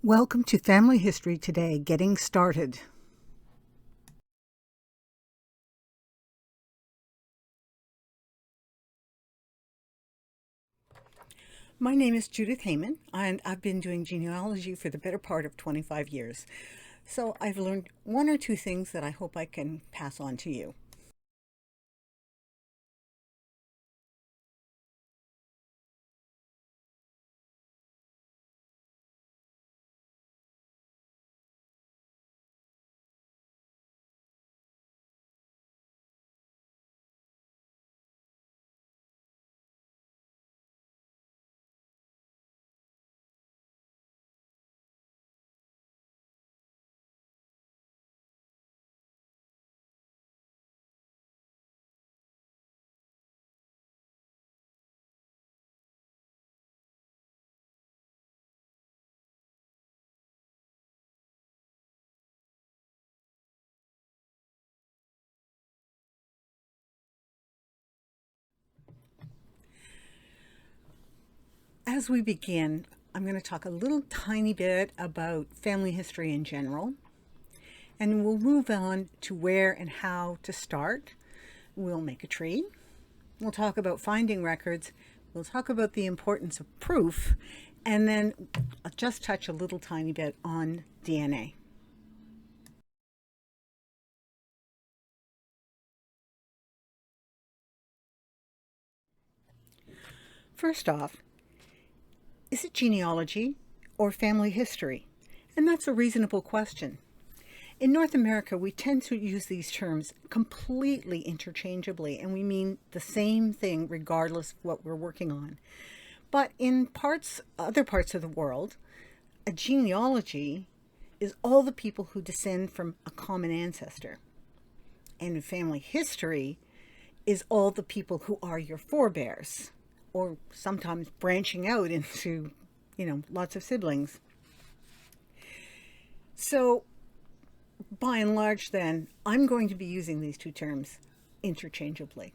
Welcome to Family History Today, Getting Started. My name is Judith Heyman, and I've been doing genealogy for the better part of 25 years. So I've learned one or two things that I hope I can pass on to you. As we begin, I'm going to talk a little tiny bit about family history in general, and we'll move on to where and how to start. We'll make a tree. We'll talk about finding records. We'll talk about the importance of proof, and then I'll just touch a little tiny bit on DNA. First off, is it genealogy or family history? And that's a reasonable question. In North America, we tend to use these terms completely interchangeably, and we mean the same thing regardless of what we're working on. But in other parts of the world, a genealogy is all the people who descend from a common ancestor. And family history is all the people who are your forebears, or sometimes branching out into, lots of siblings. So by and large, then, I'm going to be using these two terms interchangeably.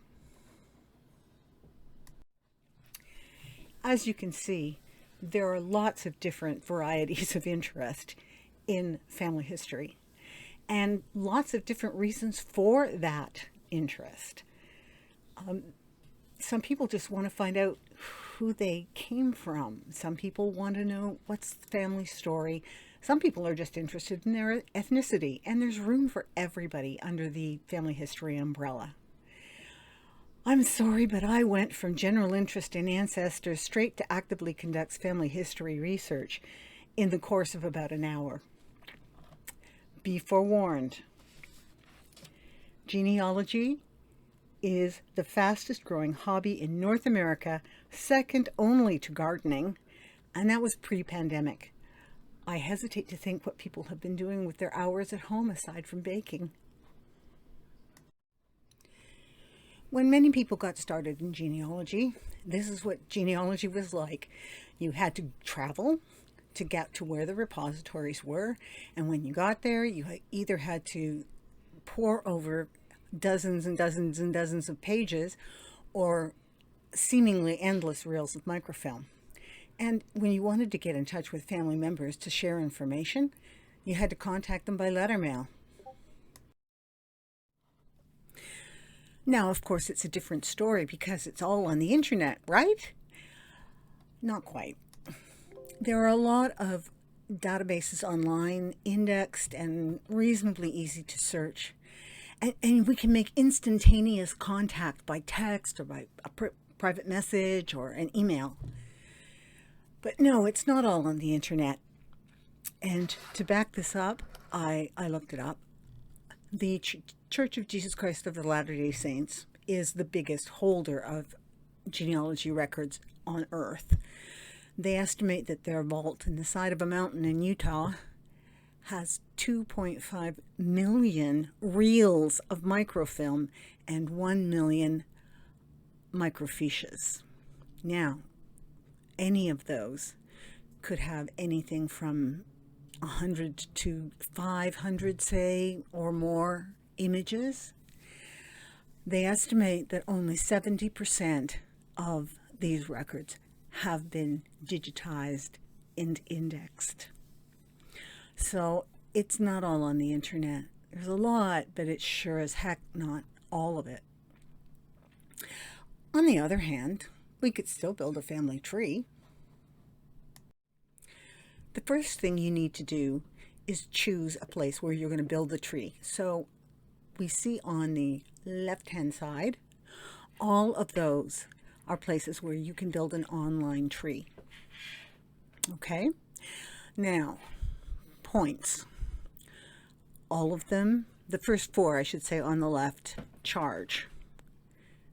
As you can see, there are lots of different varieties of interest in family history, and lots of different reasons for that interest. Some people just want to find out who they came from. Some people want to know what's the family story. Some people are just interested in their ethnicity, and there's room for everybody under the family history umbrella. I'm sorry, but I went from general interest in ancestors straight to actively conducts family history research in the course of about an hour. Be forewarned. Genealogy is the fastest growing hobby in North America, second only to gardening, and that was pre-pandemic. I hesitate to think what people have been doing with their hours at home aside from baking. When many people got started in genealogy, this is what genealogy was like. You had to travel to get to where the repositories were, and when you got there, you either had to pore over dozens and dozens and dozens of pages or seemingly endless reels of microfilm. And when you wanted to get in touch with family members to share information, you had to contact them by letter mail. Now, of course, it's a different story because it's all on the internet, right? Not quite. There are a lot of databases online, indexed and reasonably easy to search. And we can make instantaneous contact by text or by a private message or an email. But no, it's not all on the internet. And to back this up, I looked it up. The Church of Jesus Christ of the Latter-day Saints is the biggest holder of genealogy records on Earth. They estimate that their vault in the side of a mountain in Utah has 2.5 million reels of microfilm and 1 million microfiches. Now, any of those could have anything from 100 to 500, say, or more images. They estimate that only 70% of these records have been digitized and indexed. So it's not all on the internet. There's a lot, but it's sure as heck not all of it. On the other hand, we could still build a family tree. The first thing you need to do is choose a place where you're going to build the tree. So we see on the left-hand side, all of those are places where you can build an online tree. Okay? Now, points. All of them, the first four, I should say, on the left, charge.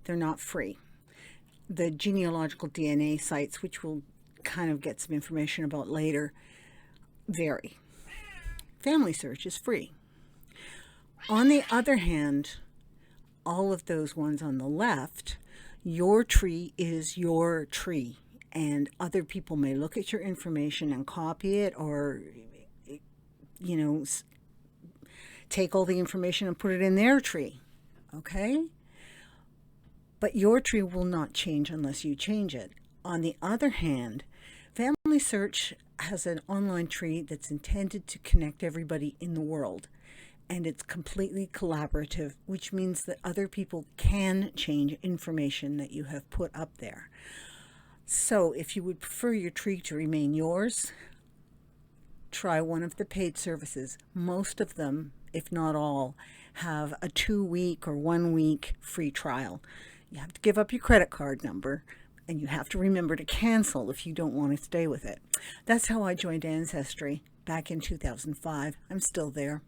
They're not free. The genealogical DNA sites, which we'll kind of get some information about later, vary. Family Search is free. On the other hand, all of those ones on the left, your tree is your tree, and other people may look at your information and copy it, or, you know, take all the information and put it in their tree. Okay? But your tree will not change unless you change it. On the other hand, Family Search has an online tree that's intended to connect everybody in the world. And it's completely collaborative, which means that other people can change information that you have put up there. So if you would prefer your tree to remain yours, try one of the paid services. Most of them, if not all, have a 2-week or 1-week free trial. You have to give up your credit card number, and you have to remember to cancel if you don't want to stay with it. That's how I joined Ancestry back in 2005. I'm still there.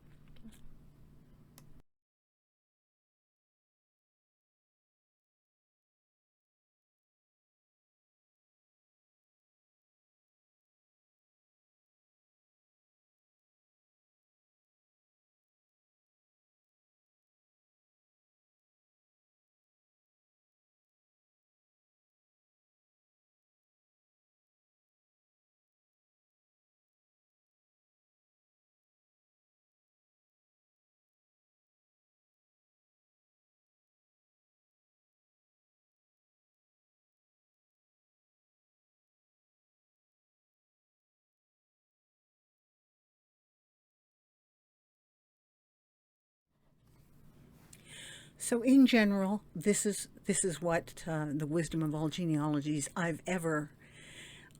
So in general, this is what the wisdom of all genealogies I've ever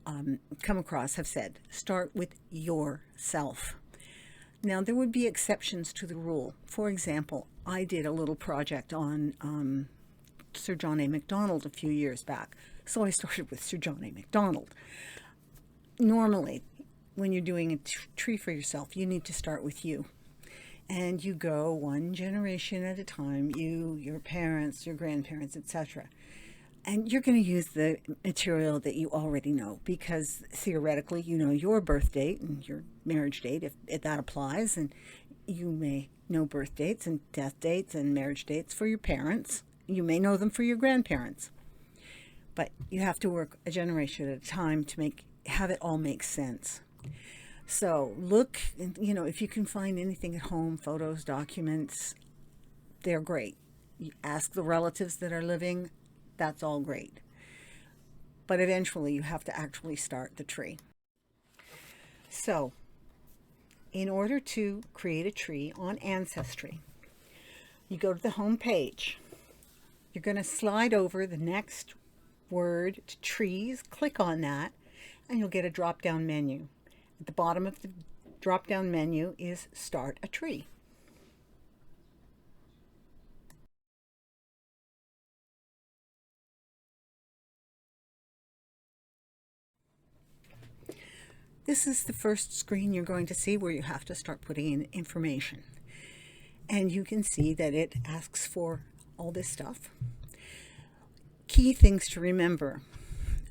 come across have said. Start with yourself. Now, there would be exceptions to the rule. For example, I did a little project on Sir John A. Macdonald a few years back. So I started with Sir John A. Macdonald. Normally, when you're doing a tree for yourself, you need to start with you. And you go one generation at a time, you, your parents, your grandparents, etc. And you're going to use the material that you already know, because theoretically you know your birth date and your marriage date, if that applies, and you may know birth dates and death dates and marriage dates for your parents. You may know them for your grandparents. But you have to work a generation at a time to have it all make sense. So look, you know, if you can find anything at home, photos, documents, they're great. You ask the relatives that are living, that's all great. But eventually you have to actually start the tree. So in order to create a tree on Ancestry, you go to the home page. You're going to slide over the next word to trees, click on that, and you'll get a drop-down menu. At the bottom of the drop-down menu is Start a Tree. This is the first screen you're going to see where you have to start putting in information. And you can see that it asks for all this stuff. Key things to remember.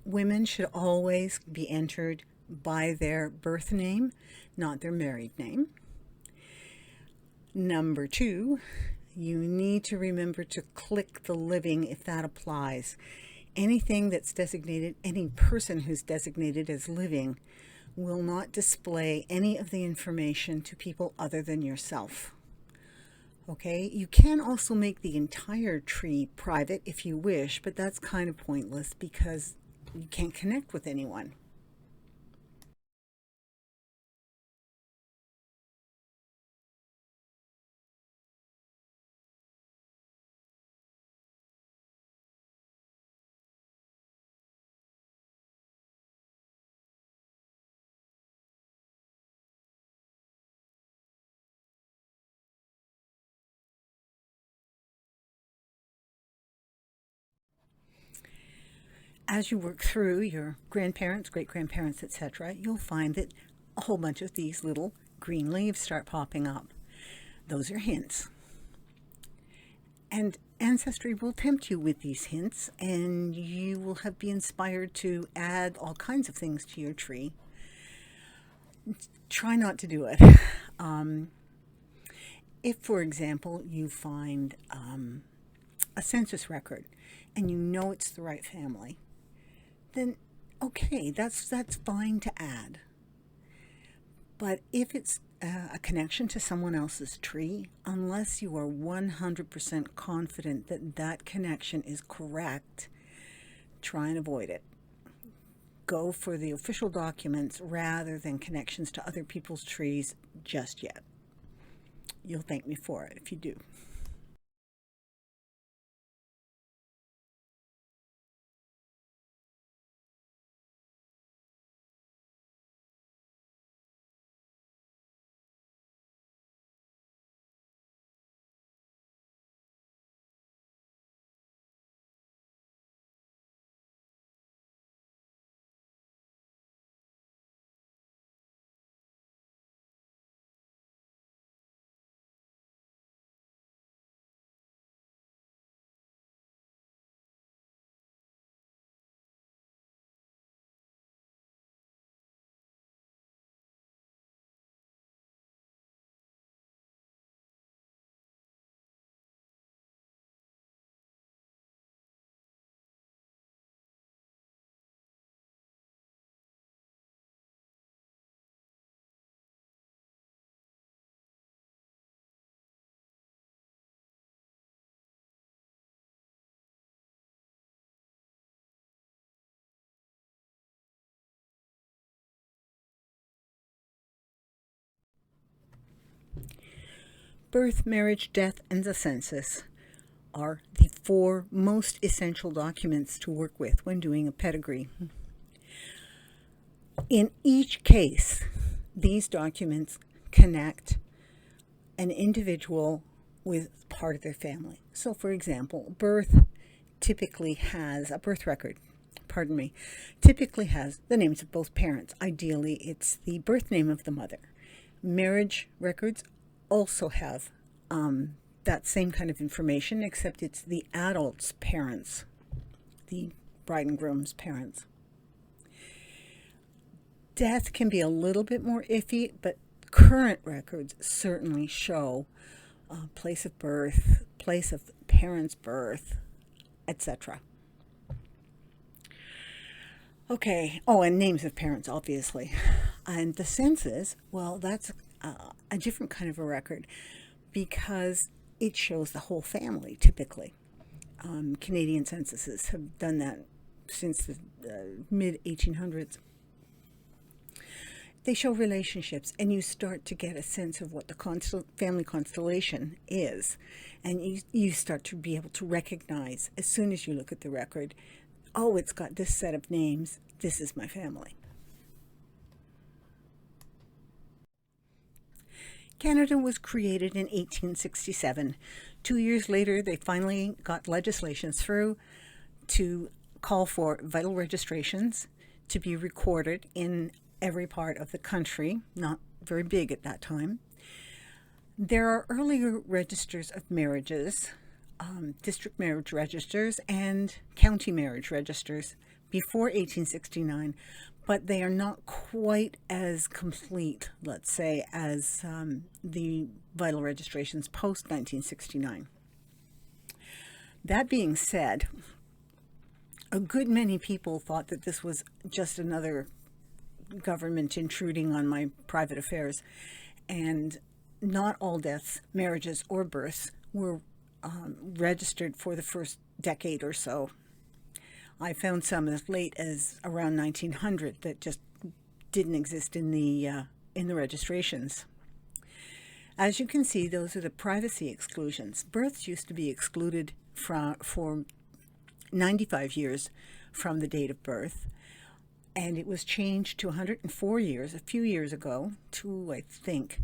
Women should always be entered by their birth name, not their married name. Number 2, you need to remember to click the living if that applies. Anything that's designated, any person who's designated as living will not display any of the information to people other than yourself. Okay, you can also make the entire tree private if you wish, but that's kind of pointless because you can't connect with anyone. as you work through your grandparents, great-grandparents, etc., you'll find that a whole bunch of these little green leaves start popping up. Those are hints. And Ancestry will tempt you with these hints, and you will be inspired to add all kinds of things to your tree. Try not to do it. If, for example, you find a census record and you know it's the right family, then okay, that's fine to add. But if it's a connection to someone else's tree, unless you are 100% confident that that connection is correct, try and avoid it. Go for the official documents rather than connections to other people's trees just yet. You'll thank me for it if you do. Birth, marriage, death, and the census are the 4 most essential documents to work with when doing a pedigree. In each case, these documents connect an individual with part of their family. So, for example, birth typically has a birth record. Typically has the names of both parents. Ideally, it's the birth name of the mother. Marriage records also have that same kind of information, except it's the adult's parents, the bride and groom's parents. Death can be a little bit more iffy, but current records certainly show place of birth, place of parents' birth, etc. Okay, and names of parents, obviously. And the census, well, that's a different kind of a record because it shows the whole family, typically. Canadian censuses have done that since the mid-1800s. They show relationships, and you start to get a sense of what the family constellation is. And you start to be able to recognize, as soon as you look at the record, oh, it's got this set of names, this is my family. Canada was created in 1867. 2 years later, they finally got legislation through to call for vital registrations to be recorded in every part of the country, not very big at that time. There are earlier registers of marriages, district marriage registers and county marriage registers before 1869, but they are not quite as complete, let's say, as the vital registrations post 1969. That being said, a good many people thought that this was just another government intruding on my private affairs, and not all deaths, marriages, or births were registered for the first decade or so. I found some as late as around 1900 that just didn't exist in the registrations. As you can see, those are the privacy exclusions. Births used to be excluded for 95 years from the date of birth, and it was changed to 104 years a few years ago, I think,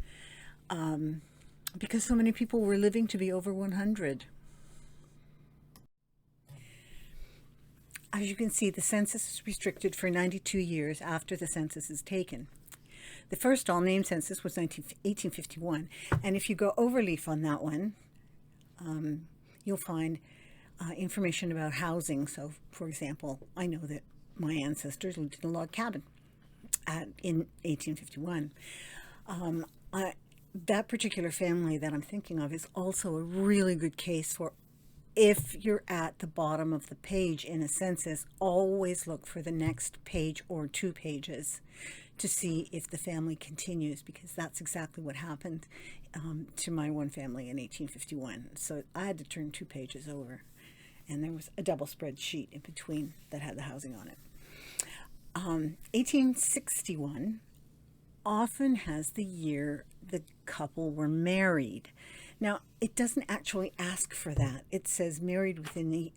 because so many people were living to be over 100. As you can see, the census is restricted for 92 years after the census is taken. The first all-name census was 1851, and if you go overleaf on that one, you'll find information about housing. So, for example, I know that my ancestors lived in a log cabin in 1851. That particular family that I'm thinking of is also a really good case for, if you're at the bottom of the page in a census, always look for the next page or 2 pages to see if the family continues, because that's exactly what happened to my one family in 1851. So I had to turn 2 pages over, and there was a double spread sheet in between that had the housing on it. 1861 often has the year the couple were married. Now, it doesn't actually ask for that. It says married in the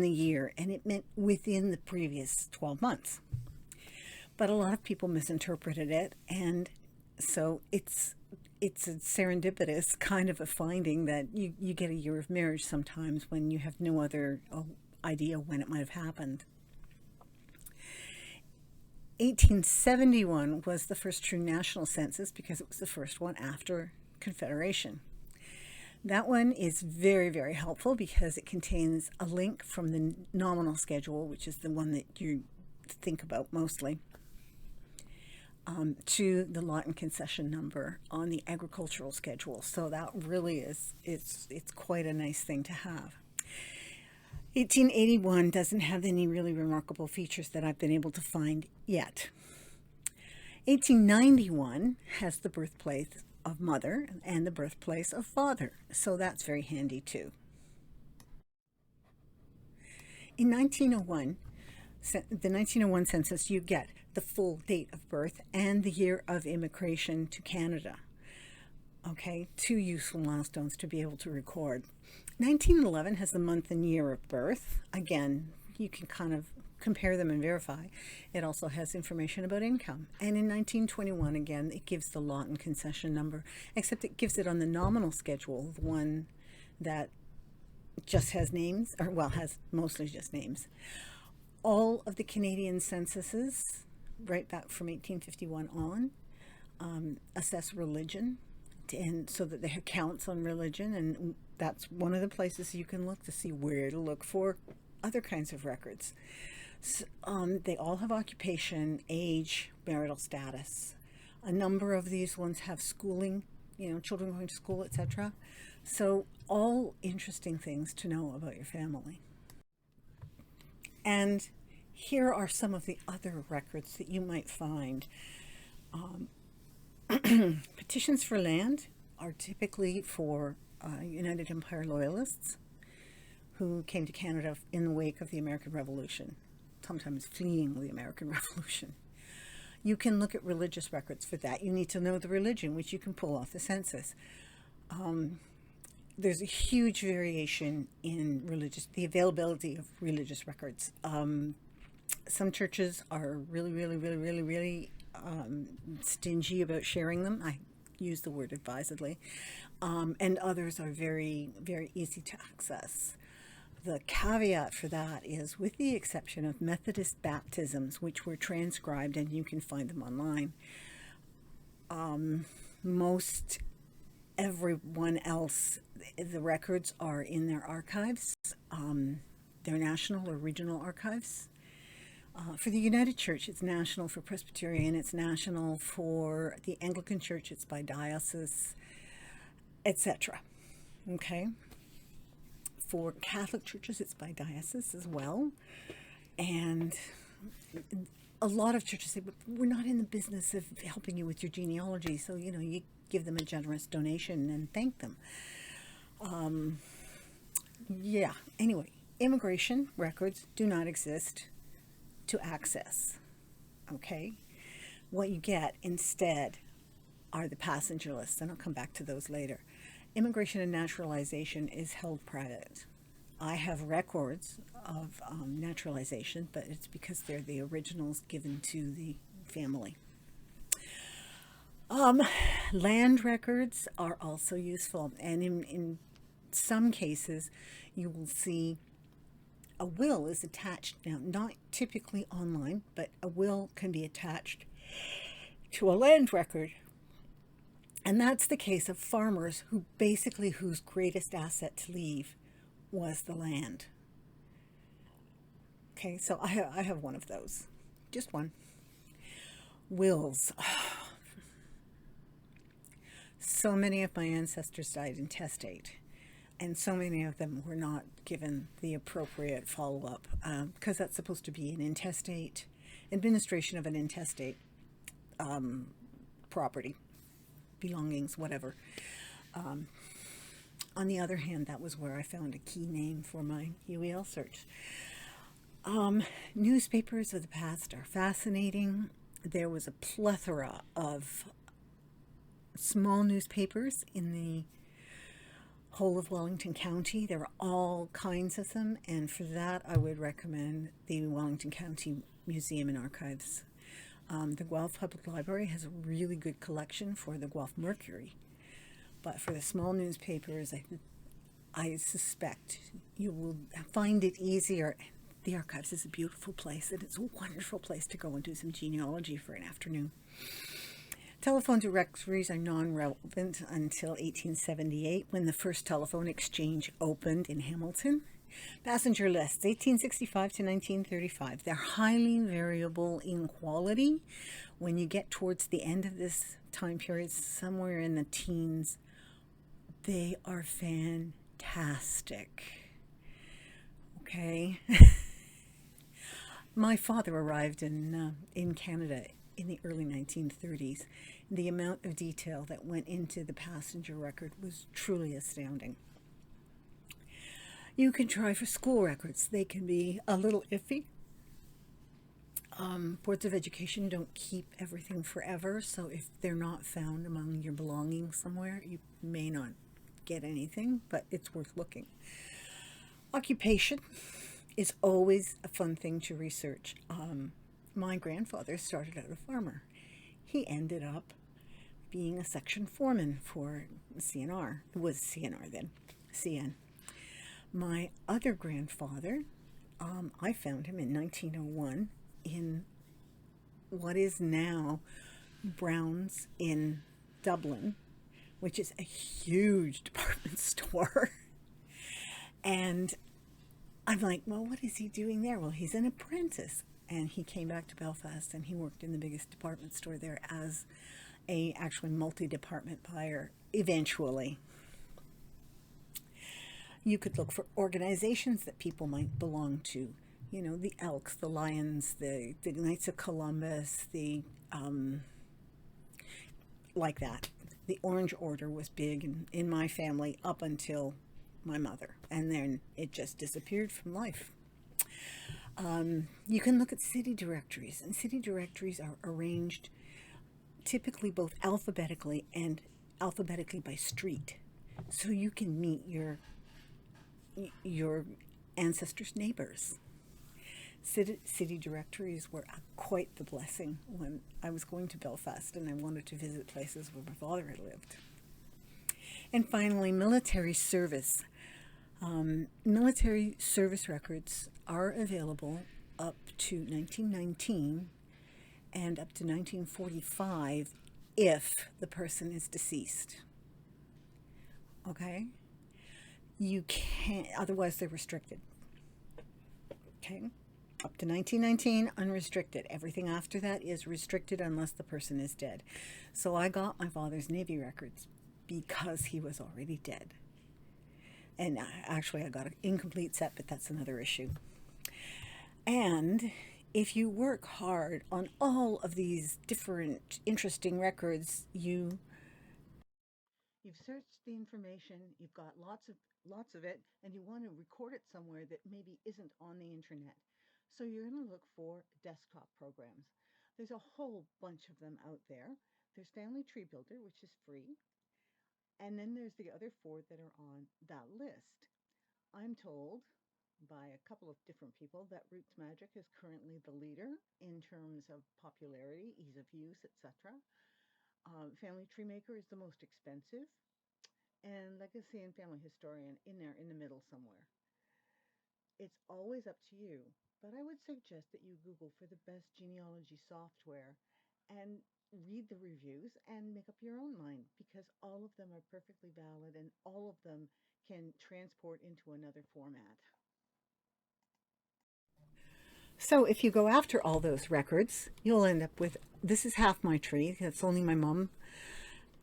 year, and it meant within the previous 12 months. But a lot of people misinterpreted it, and so it's a serendipitous kind of a finding that you get a year of marriage sometimes when you have no other idea when it might have happened. 1871 was the first true national census because it was the first one after Confederation. That one is very, very helpful because it contains a link from the nominal schedule, which is the one that you think about mostly, to the lot and concession number on the agricultural schedule. So that really it's quite a nice thing to have. 1881 doesn't have any really remarkable features that I've been able to find yet. 1891 has the birthplace of mother and the birthplace of father, so that's very handy too. In 1901, the 1901 census, you get the full date of birth and the year of immigration to Canada. Okay, 2 useful milestones to be able to record. 1911 has the month and year of birth. Again, you can kind of compare them and verify. It also has information about income. And in 1921, again, it gives the lot and concession number, except it gives it on the nominal schedule, the one that just has names, or well, has mostly just names. All of the Canadian censuses, right back from 1851 on, assess religion, and so that they have counts on religion, and that's one of the places you can look to see where to look for other kinds of records. So, they all have occupation, age, marital status. A number of these ones have schooling, children going to school, etc. So all interesting things to know about your family. And here are some of the other records that you might find. Petitions for land are typically for United Empire Loyalists who came to Canada in the wake of the American Revolution, sometimes fleeing the American Revolution. You can look at religious records for that. You need to know the religion, which you can pull off the census. There's a huge variation in the availability of religious records. Some churches are really stingy about sharing them. I use the word advisedly. And others are very, very easy to access. The caveat for that is, with the exception of Methodist baptisms, which were transcribed and you can find them online, most everyone else, the records are in their archives, their national or regional archives. For the United Church, it's national. For Presbyterian, it's national. For the Anglican Church, it's by diocese, etc. Okay? For Catholic churches, it's by diocese as well. And a lot of churches say, but we're not in the business of helping you with your genealogy, so, you give them a generous donation and thank them. Anyway, immigration records do not exist to access. Okay? What you get instead are the passenger lists, and I'll come back to those later. Immigration and naturalization is held private. I have records of naturalization, but it's because they're the originals given to the family. Land records are also useful, and in some cases you will see a will is attached now, not typically online, but a will can be attached to a land record. And that's the case of farmers who basically whose greatest asset to leave was the land. Okay, so I have one of those, just one. Wills. So many of my ancestors died intestate, and so many of them were not given the appropriate follow up because that's supposed to be an intestate, administration of an intestate property, belongings, whatever. On the other hand, that was where I found a key name for my UEL search. Newspapers of the past are fascinating. There was a plethora of small newspapers in the whole of Wellington County. There were all kinds of them, and for that I would recommend the Wellington County Museum and Archives. The Guelph Public Library has a really good collection for the Guelph Mercury, but for the small newspapers, I suspect you will find it easier. The Archives is a beautiful place, and it's a wonderful place to go and do some genealogy for an afternoon. Telephone directories are non-relevant until 1878, when the first telephone exchange opened in Hamilton. Passenger lists, 1865 to 1935. They're highly variable in quality. When you get towards the end of this time period, somewhere in the teens, they are fantastic. Okay. My father arrived in Canada in the early 1930s. The amount of detail that went into the passenger record was truly astounding. You can try for school records. They can be a little iffy. Boards of education don't keep everything forever, so if they're not found among your belongings somewhere, you may not get anything, but it's worth looking. Occupation is always a fun thing to research. My grandfather started out a farmer. He ended up being a section foreman for CNR. It was CNR then, CN. My other grandfather, I found him in 1901 in what is now Brown's in Dublin, which is a huge department store. And I'm like, well, what is he doing there? Well, he's an apprentice. And he came back to Belfast and he worked in the biggest department store there as a actually multi-department buyer eventually. You could look for organizations that people might belong to. You know, the Elks, the Lions, the Knights of Columbus, like that. The Orange Order was big in my family up until my mother, and then it just disappeared from life. You can look at city directories, and city directories are arranged typically both alphabetically and alphabetically by street, so you can meet your ancestors' neighbors. City directories were quite the blessing when I was going to Belfast and I wanted to visit places where my father had lived. And finally, military service. Military service records are available up to 1919 and up to 1945 if the person is deceased. Okay? You can't, otherwise they're restricted. Okay? Up to 1919, unrestricted. Everything after that is restricted unless the person is dead. So I got my father's Navy records because he was already dead. And actually I got an incomplete set, but that's another issue. And if you work hard on all of these different interesting records, you've searched the information, you've got lots of it, and you want to record it somewhere that maybe isn't on the internet. So you're going to look for desktop programs. There's a whole bunch of them out there. There's Family Tree Builder, which is free. And then there's the other four that are on that list. I'm told by a couple of different people that Roots Magic is currently the leader in terms of popularity, ease of use, etc. Family Tree Maker is the most expensive, and Legacy and Family Historian in there in the middle somewhere. It's always up to you, but I would suggest that you Google for the best genealogy software and read the reviews and make up your own mind because all of them are perfectly valid and all of them can transport into another format. So if you go after all those records, you'll end up with this is half my tree. That's only my mom.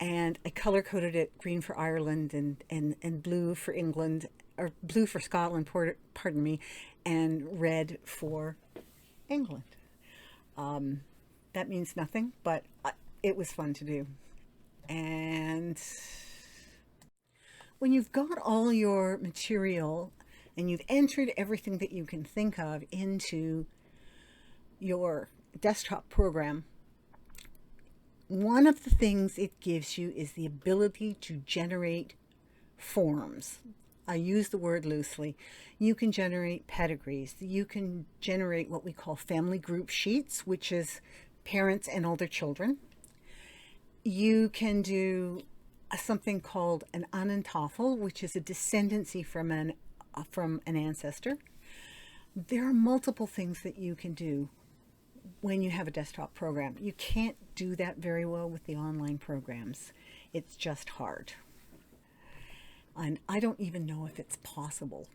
And I color coded it green for Ireland and blue for England, or blue for Scotland, pardon me, and red for England. That means nothing, but it was fun to do. And when you've got all your material and you've entered everything that you can think of into your desktop program, one of the things it gives you is the ability to generate forms. I use the word loosely. You can generate pedigrees. You can generate what we call family group sheets, which is parents and older children. You can do something called an Anantafel, which is a descendancy from an ancestor. There are multiple things that you can do when you have a desktop program. You can't do that very well with the online programs. It's just hard. And I don't even know if it's possible.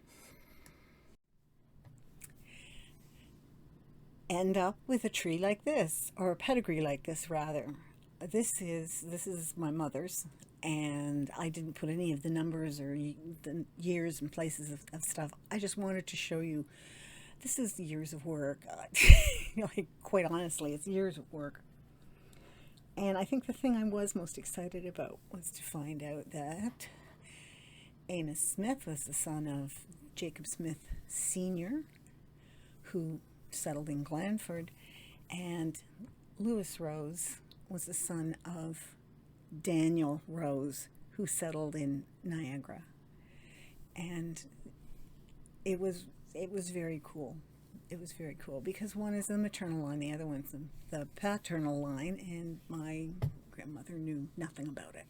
End up with a tree like this, or a pedigree like this rather. This is my mother's, and I didn't put any of the numbers or the years and places of stuff. I just wanted to show you this is years of work. Like, quite honestly, it's years of work. And I think the thing I was most excited about was to find out that Amos Smith was the son of Jacob Smith Sr., who settled in Glanford, and Lewis Rose was the son of Daniel Rose, who settled in Niagara. And it was very cool. It was very cool because one is the maternal line, the other one's the paternal line, and my grandmother knew nothing about it.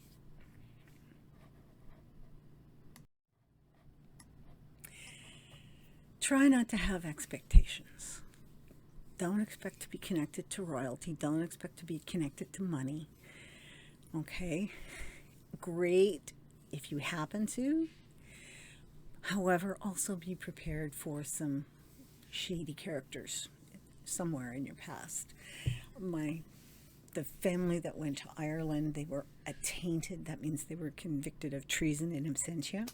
Try not to have expectations. Don't expect to be connected to royalty. Don't expect to be connected to money. Okay? Great if you happen to. However, also be prepared for some shady characters somewhere in your past. The family that went to Ireland, they were attainted. That means they were convicted of treason in absentia.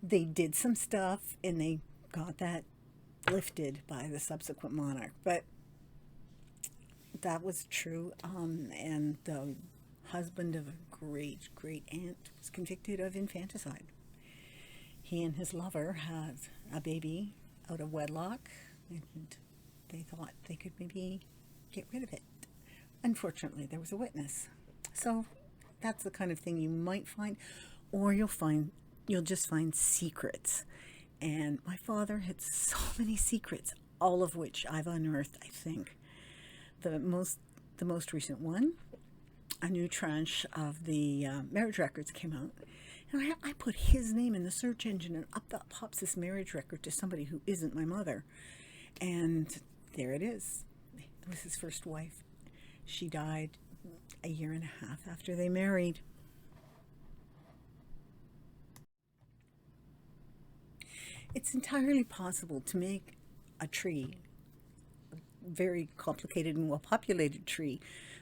They did some stuff and they got that lifted by the subsequent monarch, but that was true. And the husband of a great aunt was convicted of infanticide. He and his lover had a baby out of wedlock, and they thought they could maybe get rid of it. Unfortunately, there was a witness. So that's the kind of thing you might find, or you'll just find secrets. And my father had so many secrets, all of which I've unearthed, I think. The most recent one, a new tranche of the marriage records came out. And I put his name in the search engine, and up that pops this marriage record to somebody who isn't my mother. And there it is. It was his first wife. She died a year and a half after they married. It's entirely possible to make a tree, a very complicated and well-populated tree,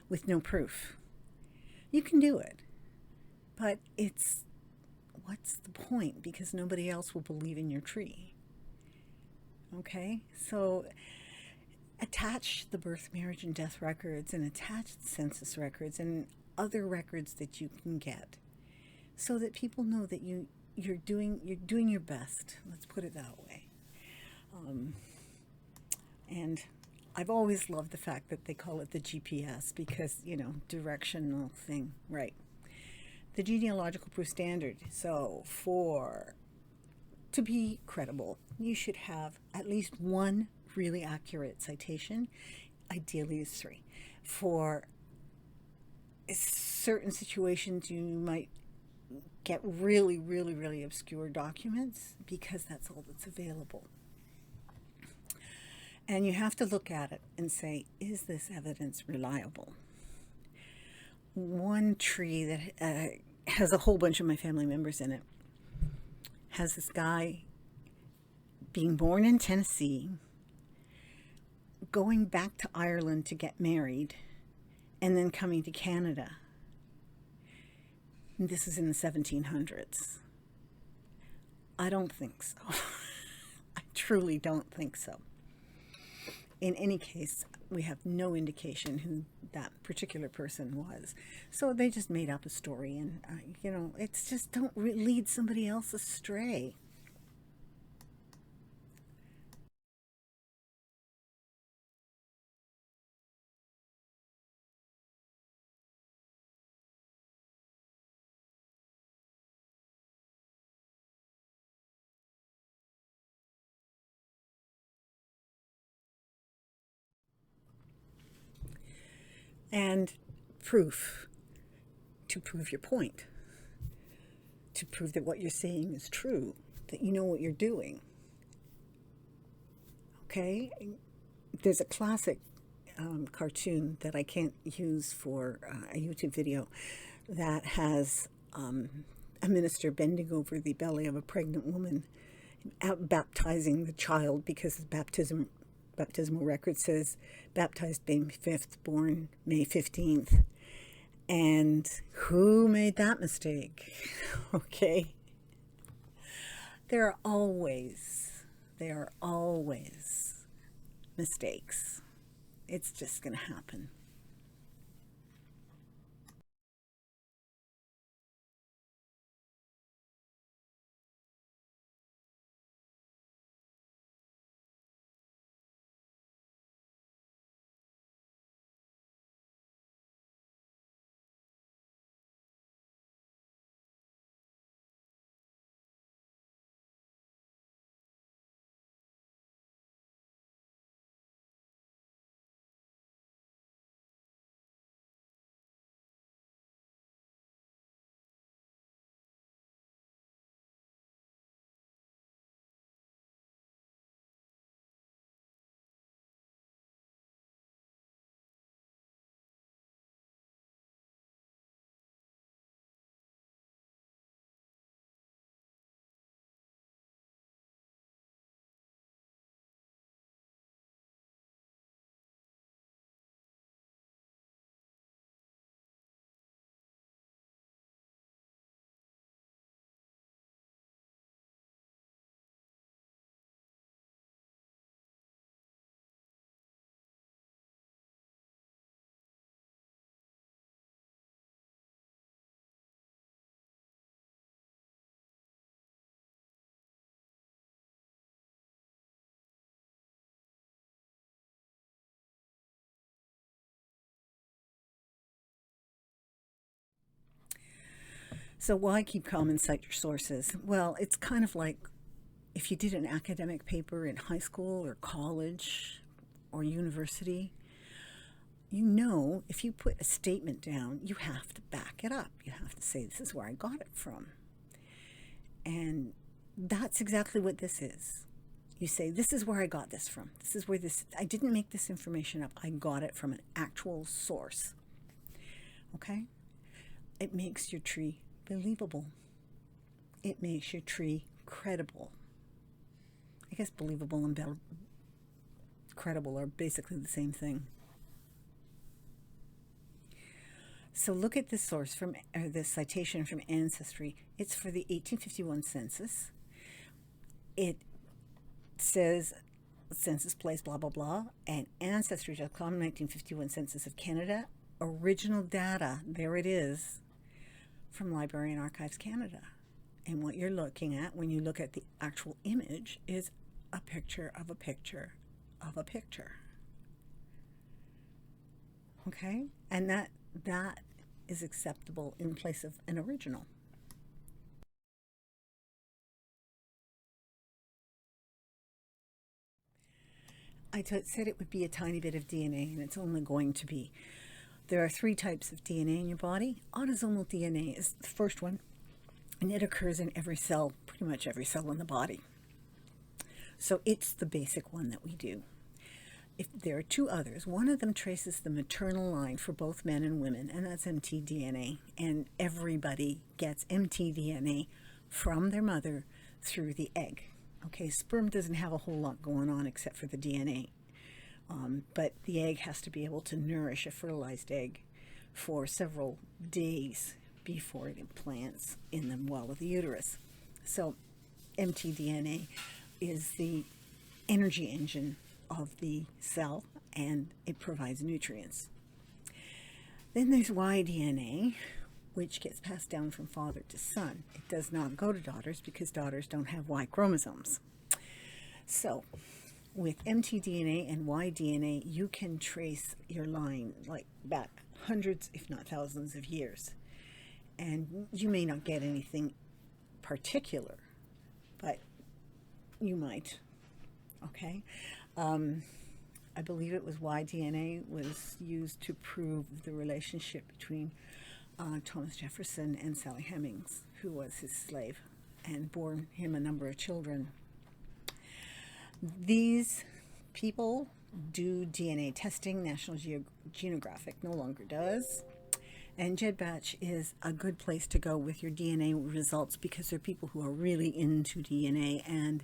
with no proof. You can do it, but what's the point? Because nobody else will believe in your tree. Okay? So attach the birth, marriage, and death records, and attach the census records and other records that you can get, so that people know that you're doing your best. Let's put it that way. And I've always loved the fact that they call it the GPS because, directional thing, right? The genealogical proof standard. So to be credible, you should have at least one really accurate citation. Ideally is 3. For certain situations, you might get really, really, really obscure documents because that's all that's available. And you have to look at it and say, is this evidence reliable? One tree that has a whole bunch of my family members in it has this guy being born in Tennessee, going back to Ireland to get married, and then coming to Canada. And this is in the 1700s. I don't think so. I truly don't think so. In any case, we have no indication who that particular person was. So they just made up a story, and, it's just don't lead somebody else astray. And proof, to prove your point, to prove that what you're saying is true, that you know what you're doing. Okay? There's a classic cartoon that I can't use for a YouTube video that has a minister bending over the belly of a pregnant woman, baptizing the child because the baptismal record says baptized May 5th, born May 15th. And who made that mistake? Okay. There are always mistakes. It's just going to happen. So why keep calm and cite your sources? Well, it's kind of like if you did an academic paper in high school or college or university, if you put a statement down, you have to back it up. You have to say, this is where I got it from. And that's exactly what this is. You say, this is where I got this from. I didn't make this information up. I got it from an actual source. Okay? It makes your tree believable. It makes your tree credible. I guess believable and credible are basically the same thing. So look at this source this citation from Ancestry. It's for the 1851 census. It says census place blah blah blah, and Ancestry.com 1951 Census of Canada, original data, there it is, from Library and Archives Canada. And what you're looking at when you look at the actual image is a picture of a picture of a picture. Okay? And that is acceptable in place of an original. I said it would be a tiny bit of DNA, and it's only going to be. There are 3 types of DNA in your body. Autosomal DNA is the first one. and it occurs in every cell, pretty much every cell in the body. So it's the basic one that we do. If there are two others, one of them traces the maternal line for both men and women, and that's mtDNA. And everybody gets mtDNA from their mother through the egg. Okay, sperm doesn't have a whole lot going on except for the DNA. But the egg has to be able to nourish a fertilized egg for several days before it implants in the wall of the uterus. So mtDNA is the energy engine of the cell, and it provides nutrients. Then there's Y-DNA, which gets passed down from father to son. It does not go to daughters because daughters don't have Y chromosomes. So with mtDNA and Y-DNA, you can trace your line like back hundreds, if not thousands of years. And you may not get anything particular, but you might. Okay? I believe it was Y-DNA was used to prove the relationship between Thomas Jefferson and Sally Hemings, who was his slave and bore him a number of children. These people do DNA testing. National Geographic no longer does. And GEDbatch is a good place to go with your DNA results because there are people who are really into DNA, and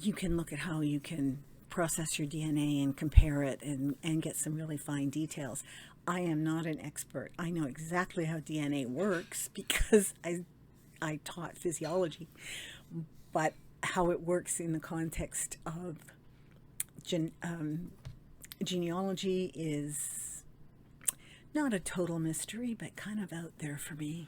you can look at how you can process your DNA and compare it and get some really fine details. I am not an expert. I know exactly how DNA works because I taught physiology, but how it works in the context of genealogy is not a total mystery, but kind of out there for me.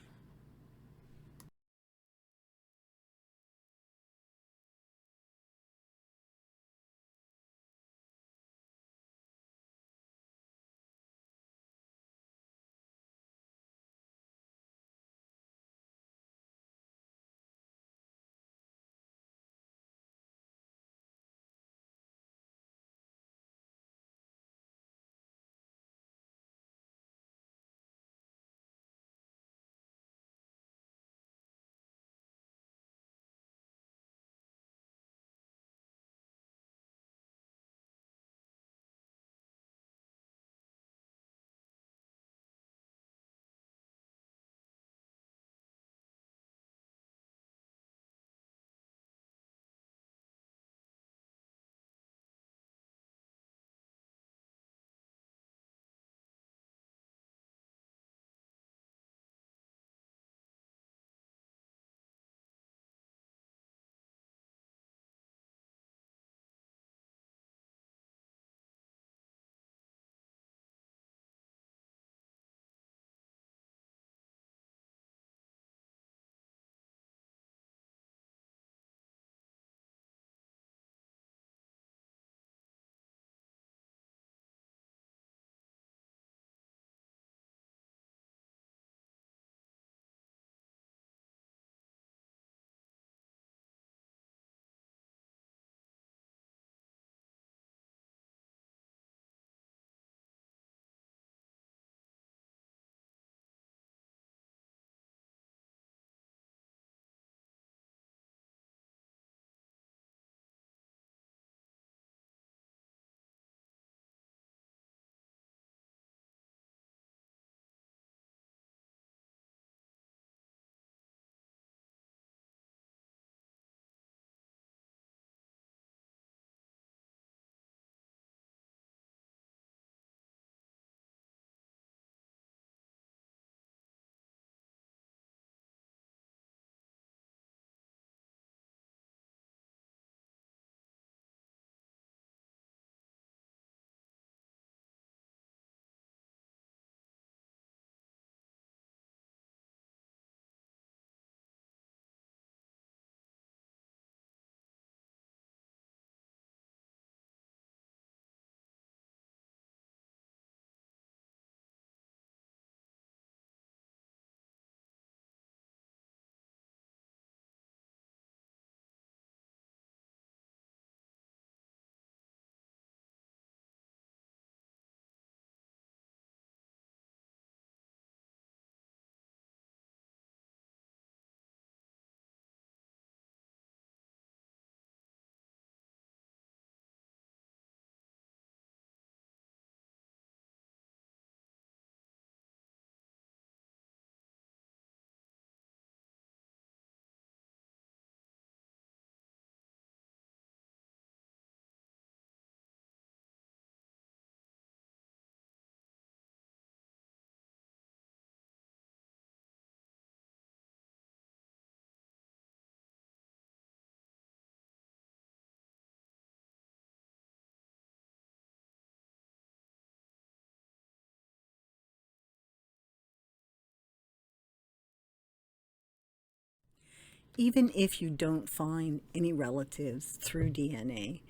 even if you don't find any relatives through DNA,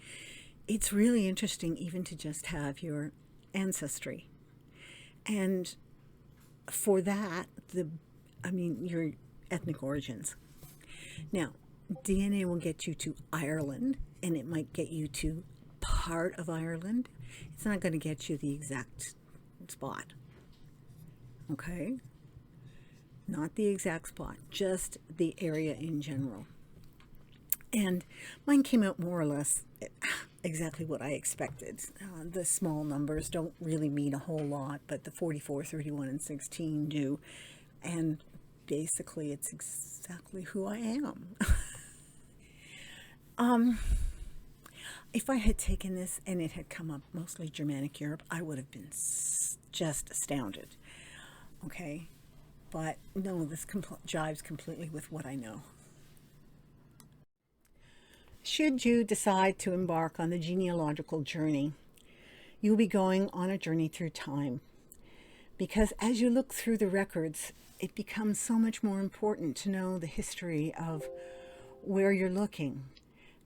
it's really interesting even to just have your ancestry. And for that, your ethnic origins. Now, DNA will get you to Ireland, and it might get you to part of Ireland. It's not going to get you the exact spot. Okay? Not the exact spot, just the area in general. And mine came out more or less exactly what I expected. The small numbers don't really mean a whole lot, but the 44, 31, and 16 do. And basically, it's exactly who I am. If I had taken this and it had come up mostly Germanic Europe, I would have been just astounded. Okay? But no, this jives completely with what I know. Should you decide to embark on the genealogical journey, you'll be going on a journey through time. Because as you look through the records, it becomes so much more important to know the history of where you're looking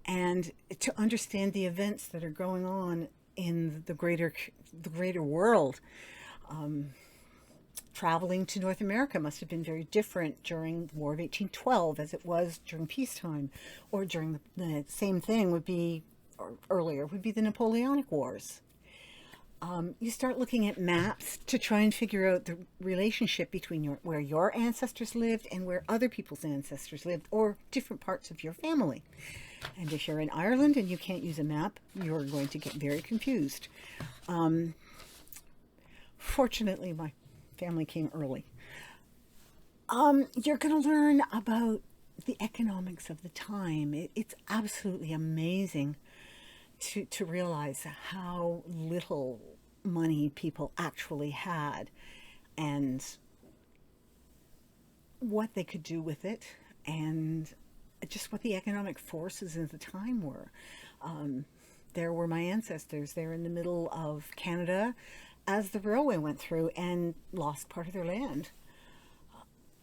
and to understand the events that are going on in the greater world. Traveling to North America must have been very different during the War of 1812 as it was during peacetime, or during the same thing would be, or earlier, would be the Napoleonic Wars. You start looking at maps to try and figure out the relationship between where your ancestors lived and where other people's ancestors lived, or different parts of your family. And if you're in Ireland and you can't use a map, you're going to get very confused. Fortunately, my family came early. You're going to learn about the economics of the time. It's absolutely amazing to realize how little money people actually had and what they could do with it, and just what the economic forces at the time were. There were my ancestors. They're in the middle of Canada as the railway went through and lost part of their land.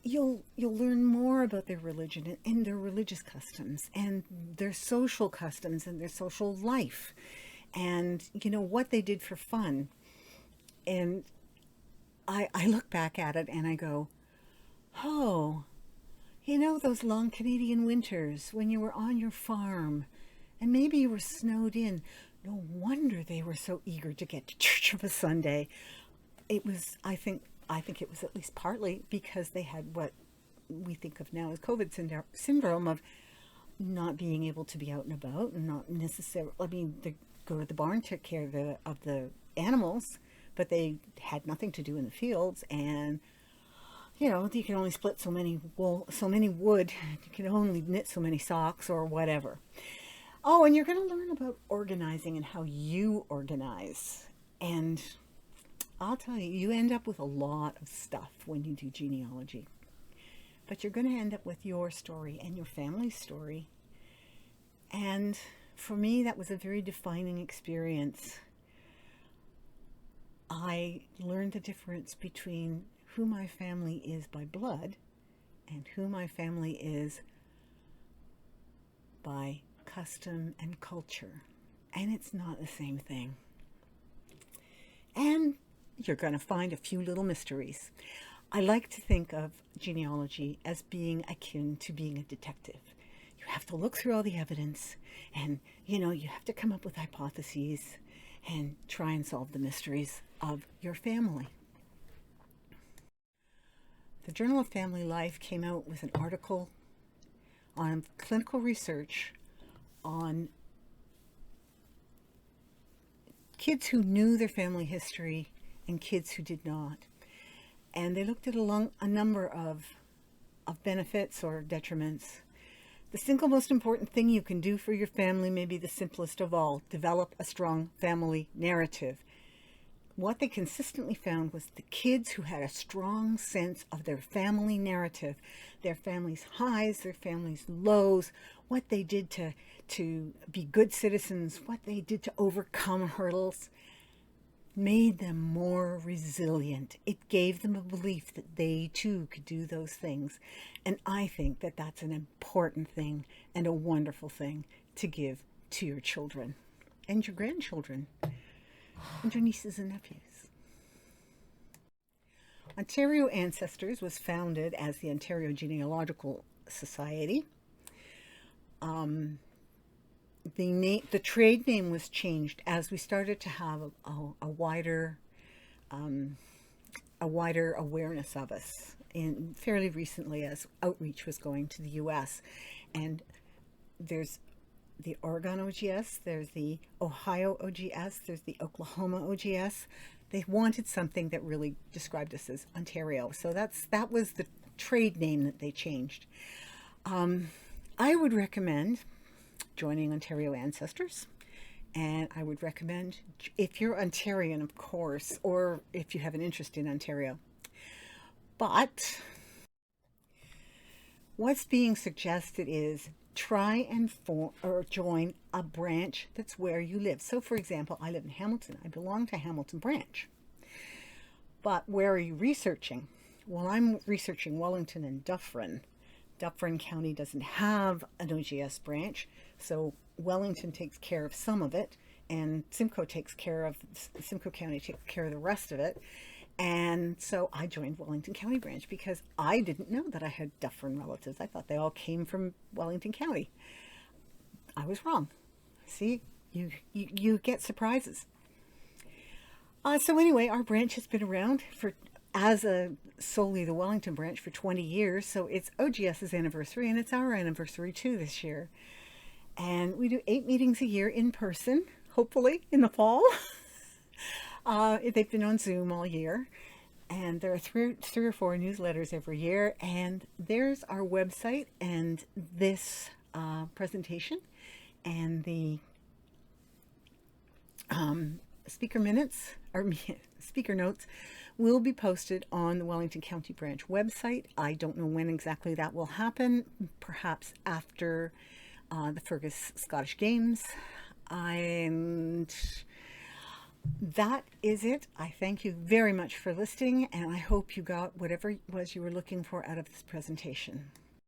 You'll learn more about their religion and their religious customs and their social customs and their social life, and what they did for fun. And I look back at it and I go, oh, those long Canadian winters when you were on your farm and maybe you were snowed in. No wonder they were so eager to get to church of a Sunday. It was, I think it was at least partly because they had what we think of now as COVID syndrome of not being able to be out and about, and not necessarily, they go to the barn, take care of the animals, but they had nothing to do in the fields. And you can only split so many wood, you can only knit so many socks or whatever. Oh, and you're going to learn about organizing and how you organize. And I'll tell you, you end up with a lot of stuff when you do genealogy. But you're going to end up with your story and your family's story. And for me, that was a very defining experience. I learned the difference between who my family is by blood and who my family is by custom and culture. And it's not the same thing. And you're going to find a few little mysteries. I like to think of genealogy as being akin to being a detective. You have to look through all the evidence, and you have to come up with hypotheses and try and solve the mysteries of your family. The Journal of Family Life came out with an article on clinical research on kids who knew their family history and kids who did not. And they looked at a number of benefits or detriments. The single most important thing you can do for your family may be the simplest of all: develop a strong family narrative. What they consistently found was the kids who had a strong sense of their family narrative, their family's highs, their family's lows, what they did to be good citizens, what they did to overcome hurdles. made them more resilient. It gave them a belief that they too could do those things. And I think that that's an important thing and a wonderful thing to give to your children and your grandchildren and your nieces and nephews. Ontario Ancestors was founded as the Ontario Genealogical Society. The trade name was changed as we started to have a wider awareness of us, and fairly recently as outreach was going to the U.S. And there's the Oregon OGS, there's the Ohio OGS, there's the Oklahoma OGS. They wanted something that really described us as Ontario, so that was the trade name that they changed. I would recommend joining Ontario Ancestors, and I would recommend, if you're Ontarian, of course, or if you have an interest in Ontario. But what's being suggested is try and join a branch that's where you live. So, for example, I live in Hamilton. I belong to Hamilton branch. But where are you researching? Well, I'm researching Wellington and Dufferin. Dufferin County doesn't have an OGS branch, so Wellington takes care of some of it, and Simcoe County takes care of the rest of it. And so I joined Wellington County branch because I didn't know that I had Dufferin relatives. I thought they all came from Wellington County. I was wrong. See, you get surprises. So anyway, our branch has been around as solely the Wellington branch for 20 years. So it's OGS's anniversary, and it's our anniversary too this year. And we do 8 meetings a year in person, hopefully in the fall. They've been on Zoom all year, and there are three or four newsletters every year, and there's our website and this presentation, and the speaker minutes or speaker notes will be posted on the Wellington County Branch website. I don't know when exactly that will happen, perhaps after the Fergus Scottish Games. And that is it. I thank you very much for listening, and I hope you got whatever it was you were looking for out of this presentation.